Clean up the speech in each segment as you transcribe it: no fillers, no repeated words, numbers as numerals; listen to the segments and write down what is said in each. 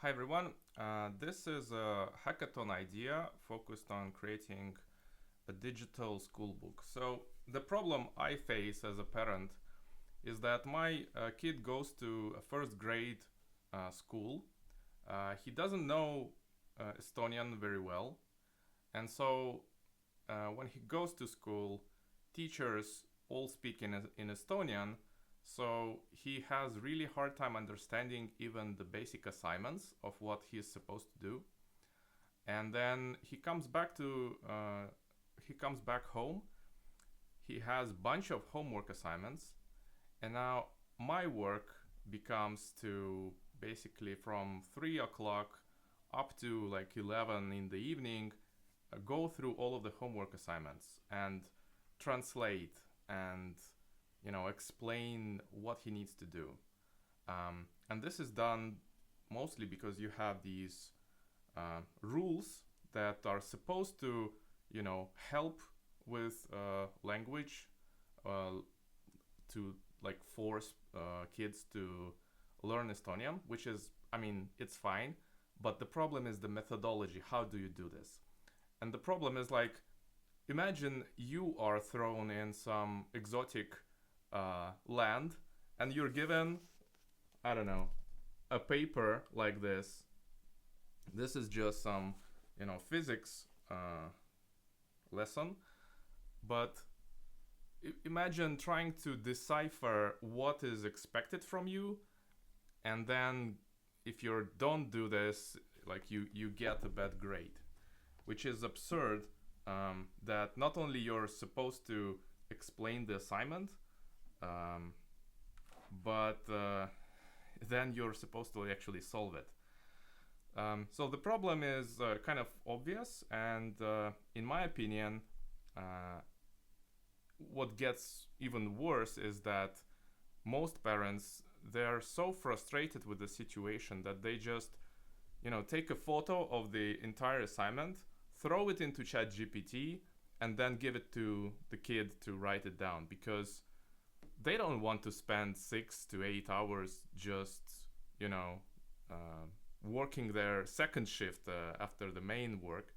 Hi everyone. This is a hackathon idea focused on creating a digital school book. So the problem I face as a parent is that my kid goes to a first grade school. He doesn't know Estonian very well, and so when he goes to school, teachers all speak in Estonian, so he has really hard time understanding even the basic assignments of what he's supposed to do. And then he comes back home. He has bunch of homework assignments, and now my work becomes to basically from 3 o'clock up to like 11 in the evening go through all of the homework assignments and translate and explain what he needs to do. And this is done mostly because you have these rules that are supposed to help with language, to like force kids to learn Estonian, which is, I mean, it's fine, but the problem is the methodology. How do you do this? And the problem is, like, imagine you are thrown in some exotic land and you're given, I don't know, a paper like this. This is just some, physics lesson, but imagine trying to decipher what is expected from you, and then if you don't do this, like you get a bad grade, which is absurd. That not only you're supposed to explain the assignment, um, but then you're supposed to actually solve it. So the problem is kind of obvious, and in my opinion, what gets even worse is that most parents, they're so frustrated with the situation that they just take a photo of the entire assignment, throw it into ChatGPT, and then give it to the kid to write it down, because they don't want to spend 6 to 8 hours just working their second shift after the main work.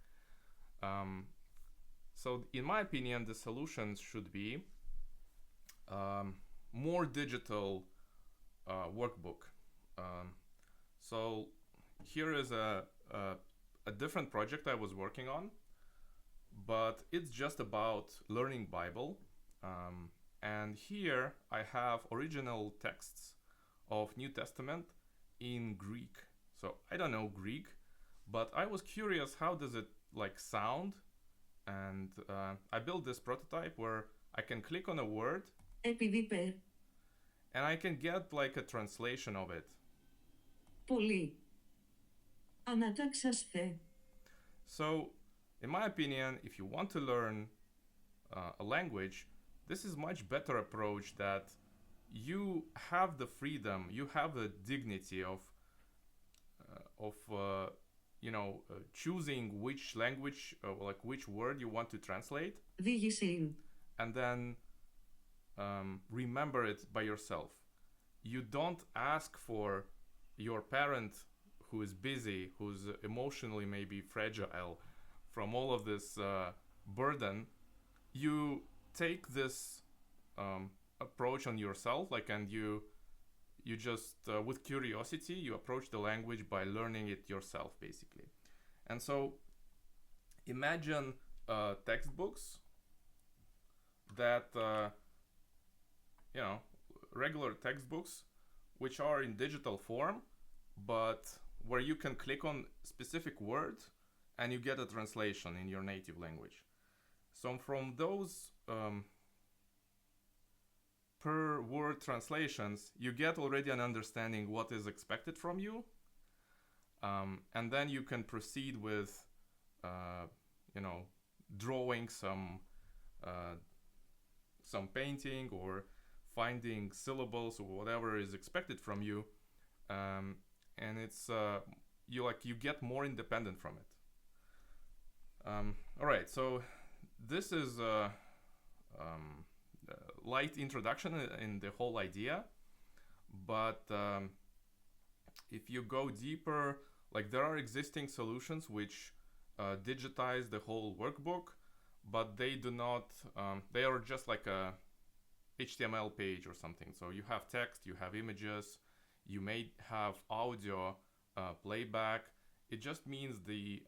So in my opinion, the solutions should be more digital workbook. So here is a different project I was working on, but it's just about learning Bible. And here I have original texts of New Testament in Greek. So I don't know Greek, but I was curious, how does it like sound? And I built this prototype where I can click on a word and I can get like a translation of it. Πολύ. Ανατάξαστε. So, in my opinion, if you want to learn a language, this is much better approach, that you have the freedom, you have the dignity of choosing which language, like which word you want to translate, Διήγηση. and then remember it by yourself. You don't ask for your parent who is busy, who's emotionally maybe fragile from all of this burden. You take this approach on yourself, like, and you just with curiosity you approach the language by learning it yourself, basically. And so imagine textbooks that regular textbooks which are in digital form, but where you can click on specific words and you get a translation in your native language. So from those per word translations, you get already an understanding what is expected from you, and then you can proceed with drawing some painting, or finding syllables or whatever is expected from you, and it's you get more independent from it. All right, so this is a light introduction in the whole idea, but if you go deeper, Like there are existing solutions which digitize the whole workbook, but they do not. They are just like a HTML page or something. So you have text, you have images, you may have audio playback. It just means the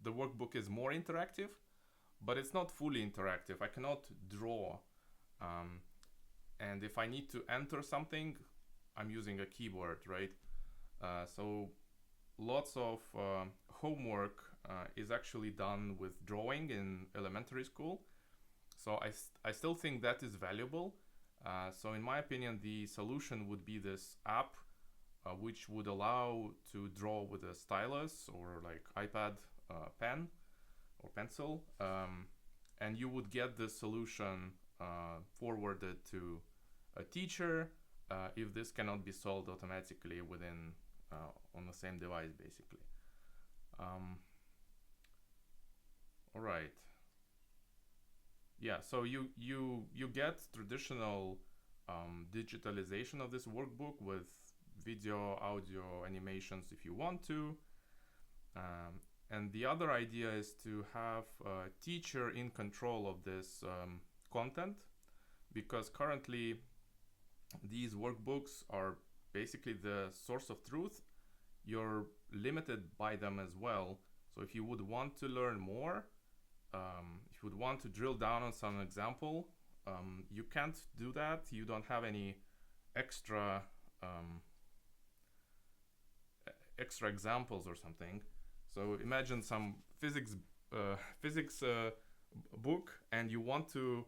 workbook is more interactive, but it's not fully interactive. I cannot draw, um, and if I need to enter something, I'm using a keyboard, right? So lots of homework is actually done with drawing in elementary school. So I still think that is valuable. So in my opinion, the solution would be this app, which would allow to draw with a stylus or like iPad pen or pencil, and you would get the solution forwarded to a teacher if this cannot be solved automatically within on the same device, basically. All right. Yeah, so you get traditional digitalization of this workbook with video, audio, animations if you want to. And the other idea is to have a teacher in control of this content, because currently these workbooks are basically the source of truth. You're limited by them as well. So if you would want to learn more, if you would want to drill down on some example, you can't do that. You don't have any extra extra examples or something. So imagine some physics book, and you want to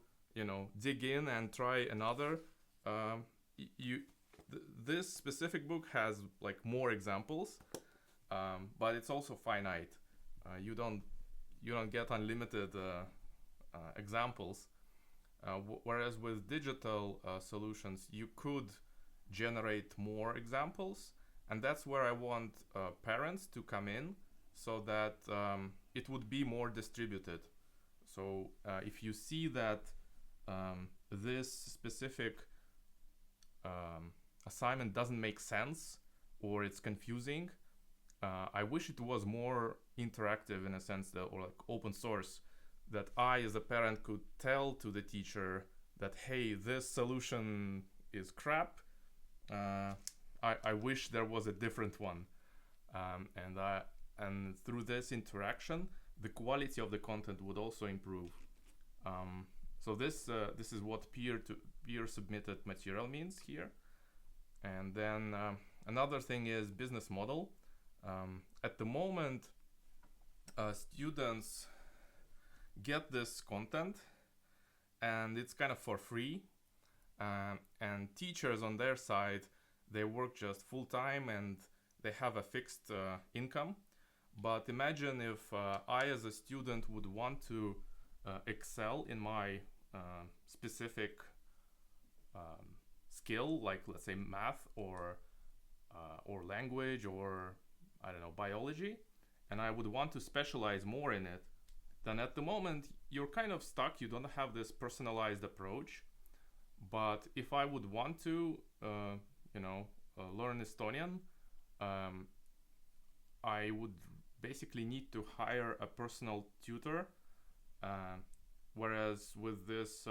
dig in and try another. This specific book has like more examples, but it's also finite. You don't get unlimited examples. Whereas with digital solutions, you could generate more examples, and that's where I want parents to come in, so that it would be more distributed. So if you see that this specific assignment doesn't make sense or it's confusing, I wish it was more interactive in a sense that, or like open source, that I as a parent could tell to the teacher that, hey, this solution is crap. I wish there was a different one. And through this interaction, the quality of the content would also improve. So this is what peer submitted material means here. And then another thing is business model. At the moment, students get this content, and it's kind of for free. And teachers on their side, they work just full time and they have a fixed income. But imagine if I as a student would want to excel in my specific skill, like let's say math or language, or I don't know, biology, and I would want to specialize more in it. Then at the moment you're kind of stuck. You don't have this personalized approach. But if I would want to learn Estonian, I would basically need to hire a personal tutor, whereas with this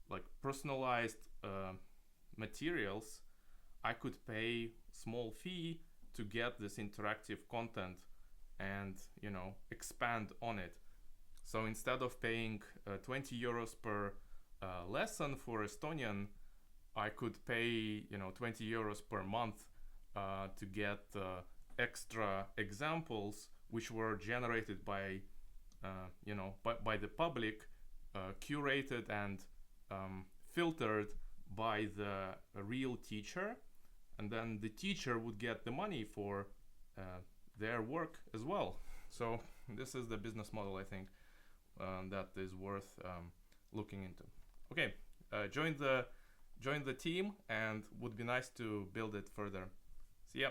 like personalized materials, I could pay small fee to get this interactive content and expand on it. So instead of paying 20 euros per lesson for Estonian, I could pay 20 euros per month to get extra examples which were generated by the public, curated and filtered by the real teacher, and then the teacher would get the money for their work as well. So this is the business model, I think, that is worth looking into. Okay, join the team, and would be nice to build it further. See ya.